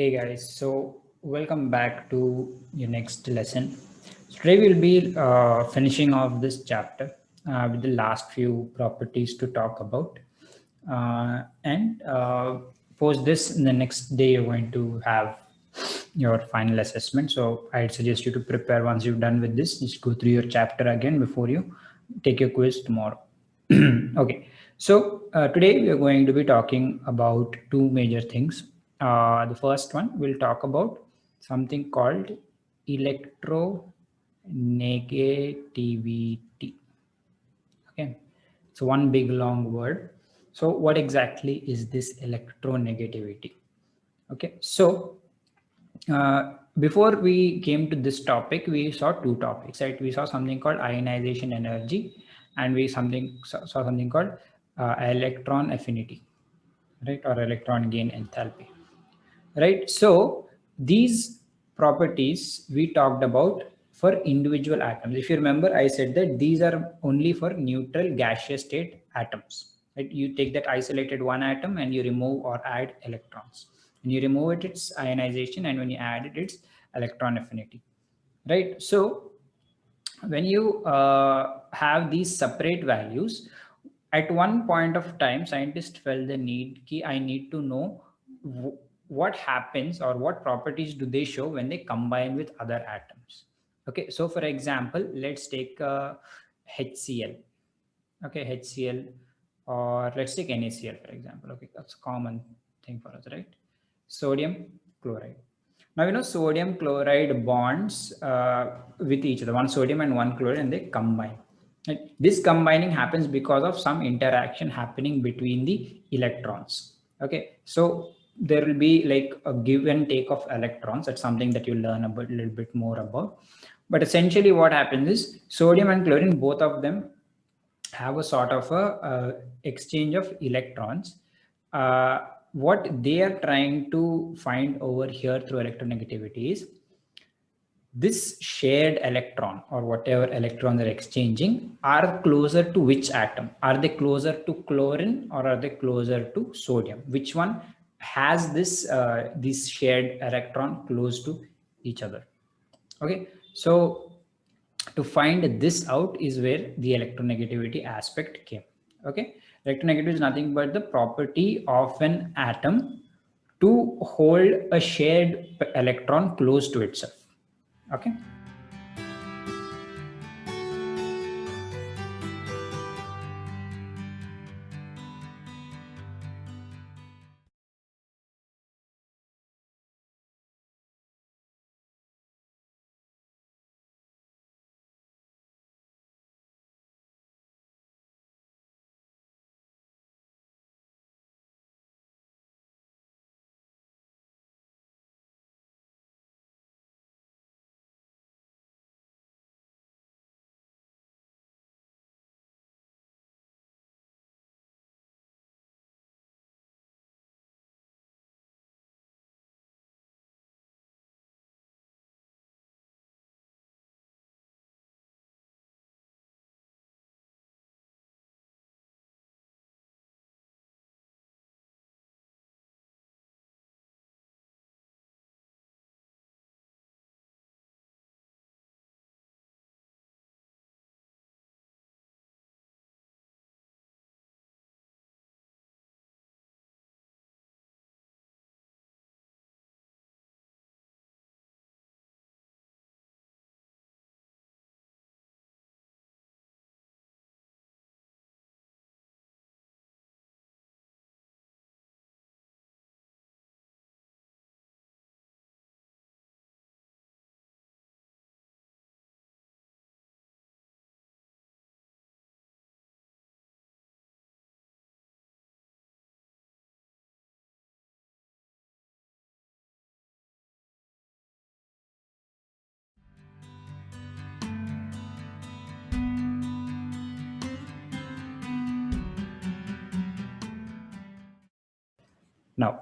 Hey guys, so welcome back to your next lesson. So today we'll be finishing off this chapter with the last few properties to talk about. And post this, in the next day you're going to have your final assessment. So I'd suggest you to prepare once you've done with this. Just go through your chapter again before you take your quiz tomorrow. Okay, so today we are going to be talking about two major things. The first one, we'll talk about something called electronegativity. Okay, so one big long word. So what exactly is this electronegativity? Okay, so before we came to this topic, we saw two topics, right? We saw something called ionization energy, and we saw something called electron affinity, right? Or electron gain enthalpy, right? So these properties we talked about for individual atoms. If you remember, I said that these are only for neutral gaseous state atoms, right? You take that isolated one atom and you remove or add electrons. When you remove it, it's ionization, and when you add it, it's electron affinity, right? So when you have these separate values, at one point of time scientists felt the need ki I need to know what happens or what properties do they show when they combine with other atoms. Okay, so for example, let's take HCl. Okay, HCl, or let's take NaCl for example. Okay, that's a common thing for us, right? Sodium chloride. Now, sodium chloride bonds with each other, one sodium and one chloride, and they combine. Right? This combining happens because of some interaction happening between the electrons. Okay, so there will be like a give and take of electrons. That's something that you learn about a little bit more about. But essentially, what happens is sodium and chlorine, both of them have a sort of a exchange of electrons. What they are trying to find over here through electronegativity is this shared electron, or whatever electron they're exchanging, are closer to which atom? Are they closer to chlorine, or are they closer to sodium? Which one has this shared electron close to each other? Okay, so to find this out is where the electronegativity aspect came. Okay, electronegativity is nothing but the property of an atom to hold a shared electron close to itself. Okay. Now,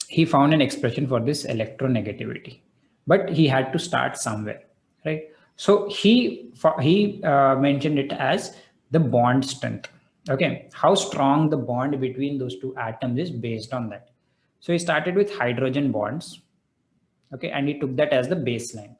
he found an expression for this electronegativity, but he had to start somewhere, right? So he mentioned it as the bond strength. Okay, how strong the bond between those two atoms is based on that. So he started with hydrogen bonds, okay, and he took that as the baseline.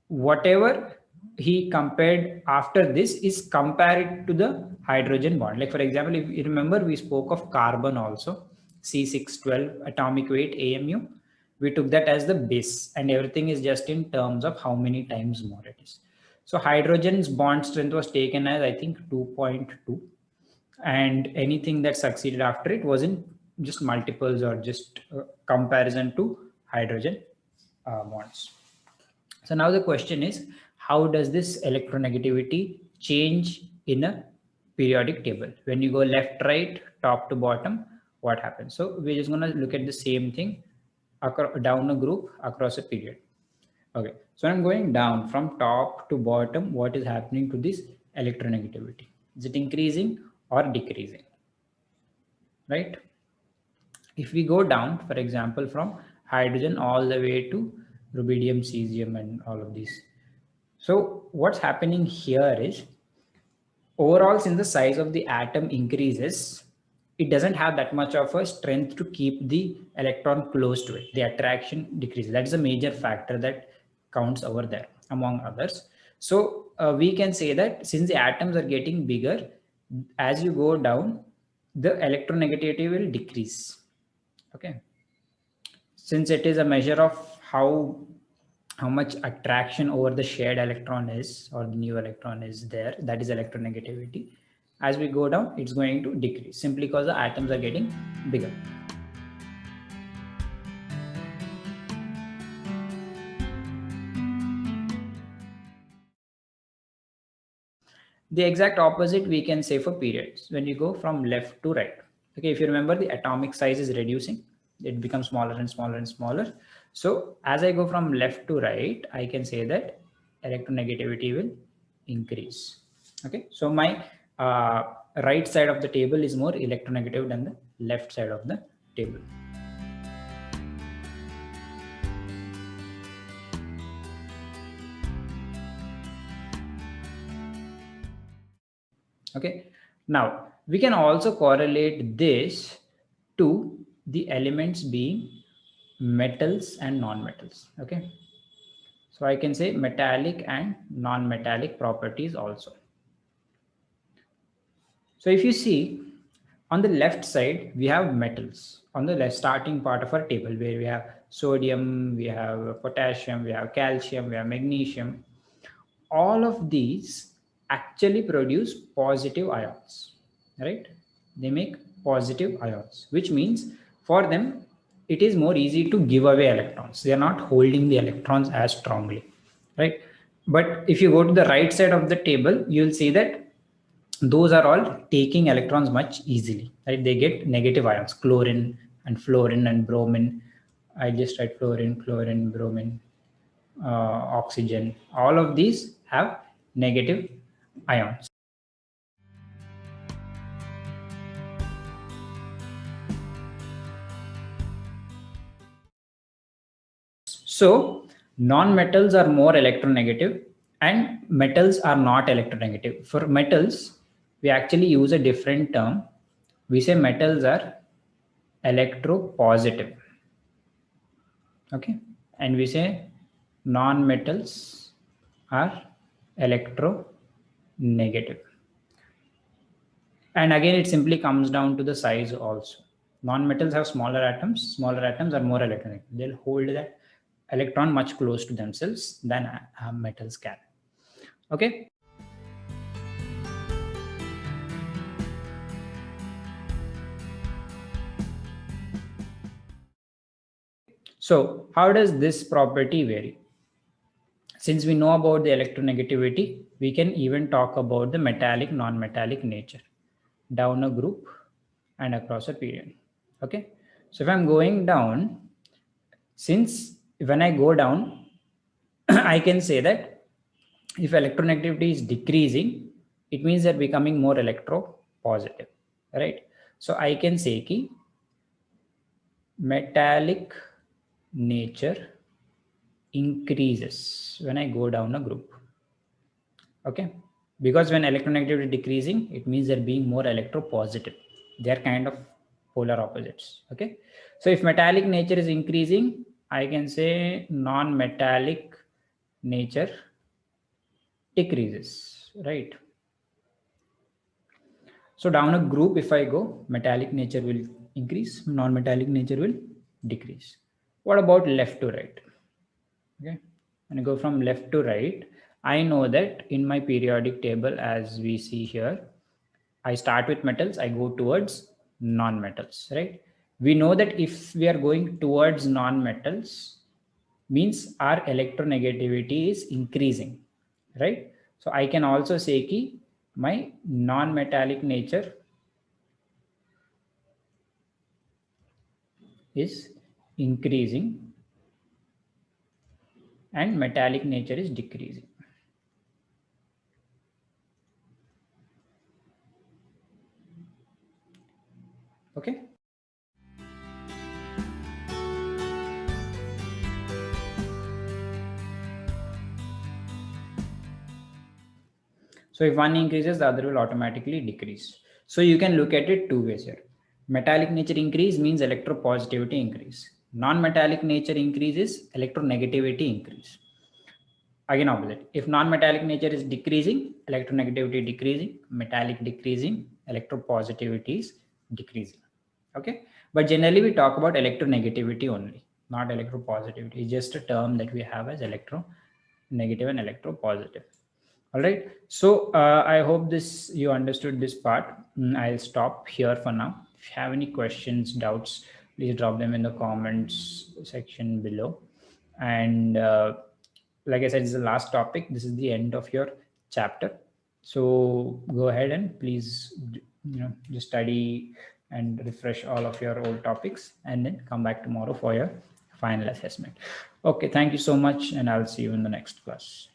Whatever he compared after this is compared to the hydrogen bond. Like for example, if you remember, we spoke of carbon also, C612 atomic weight AMU. We took that as the base, and everything is just in terms of how many times more it is. So hydrogen's bond strength was taken as, I think, 2.2, and anything that succeeded after it was in just multiples or just comparison to hydrogen bonds. So now the question is, how does this electronegativity change in a periodic table? When you go left, right, top to bottom, what happens? So we're just going to look at the same thing down a group across a period. Okay, so I'm going down from top to bottom. What is happening to this electronegativity? Is it increasing or decreasing? Right? If we go down, for example, from hydrogen all the way to rubidium, cesium, and all of these. So what's happening here is, overall, since the size of the atom increases, it doesn't have that much of a strength to keep the electron close to it. The attraction decreases. That is a major factor that counts over there, among others. So we can say that since the atoms are getting bigger, as you go down, the electronegativity will decrease. Okay. Since it is a measure of how much attraction over the shared electron is, or the new electron is there, that is electronegativity. As we go down, it's going to decrease simply because the atoms are getting bigger. The exact opposite we can say for periods, when you go from left to right. Okay, if you remember, the atomic size is reducing, it becomes smaller and smaller and smaller. So as I go from left to right, I can say that electronegativity will increase. Okay, so my right side of the table is more electronegative than the left side of the table. Okay, now we can also correlate this to the elements being metals and non-metals. Okay, so I can say metallic and non-metallic properties also. So if you see, on the left side we have metals on the left starting part of our table, where we have sodium, we have potassium, we have calcium, we have magnesium. All of these actually produce positive ions, right? They make positive ions, which means for them it is more easy to give away electrons. They are not holding the electrons as strongly, right? But if you go to the right side of the table, you'll see that those are all taking electrons much easily, right? They get negative ions, chlorine and fluorine and bromine. I just write fluorine, chlorine, bromine, oxygen. All of these have negative ions. So non-metals are more electronegative and metals are not electronegative. For metals, we actually use a different term. We say metals are electropositive. Okay. And we say non-metals are electronegative. And again, it simply comes down to the size also. Non-metals have smaller atoms. Smaller atoms are more electronegative. They'll hold that electron much close to themselves than metals can. Okay. So how does this property vary? Since we know about the electronegativity, we can even talk about the metallic, non-metallic nature down a group and across a period. Okay. So if I'm going down, since when I go down, I can say that if electronegativity is decreasing, it means they're becoming more electropositive, right? So I can say ki metallic nature increases when I go down a group. Okay, because when electronegativity decreasing, it means they're being more electropositive. They're kind of polar opposites. Okay, So if metallic nature is increasing, I can say non-metallic nature decreases, right? So down a group, if I go, metallic nature will increase, non-metallic nature will decrease. What about left to right? Okay, when I go from left to right, I know that in my periodic table, as we see here, I start with metals, I go towards non-metals, right? We know that if we are going towards non-metals, means our electronegativity is increasing, right? So I can also say ki my non-metallic nature is increasing and metallic nature is decreasing. Okay. So if one increases, the other will automatically decrease. So you can look at it two ways here. Metallic nature increase means electropositivity increase. Non-metallic nature increase is electronegativity increase. Again opposite. If non-metallic nature is decreasing, electronegativity decreasing, metallic decreasing, electropositivity is decreasing. Okay. But generally we talk about electronegativity only, not electropositivity. It's just a term that we have as electronegative and electropositive. All right. So I hope this you understood this part. I'll stop here for now. If you have any questions, doubts, please drop them in the comments section below. And like I said, this is the last topic. This is the end of your chapter. So go ahead and please, just study and refresh all of your old topics, and then come back tomorrow for your final assessment. Okay. Thank you so much, and I'll see you in the next class.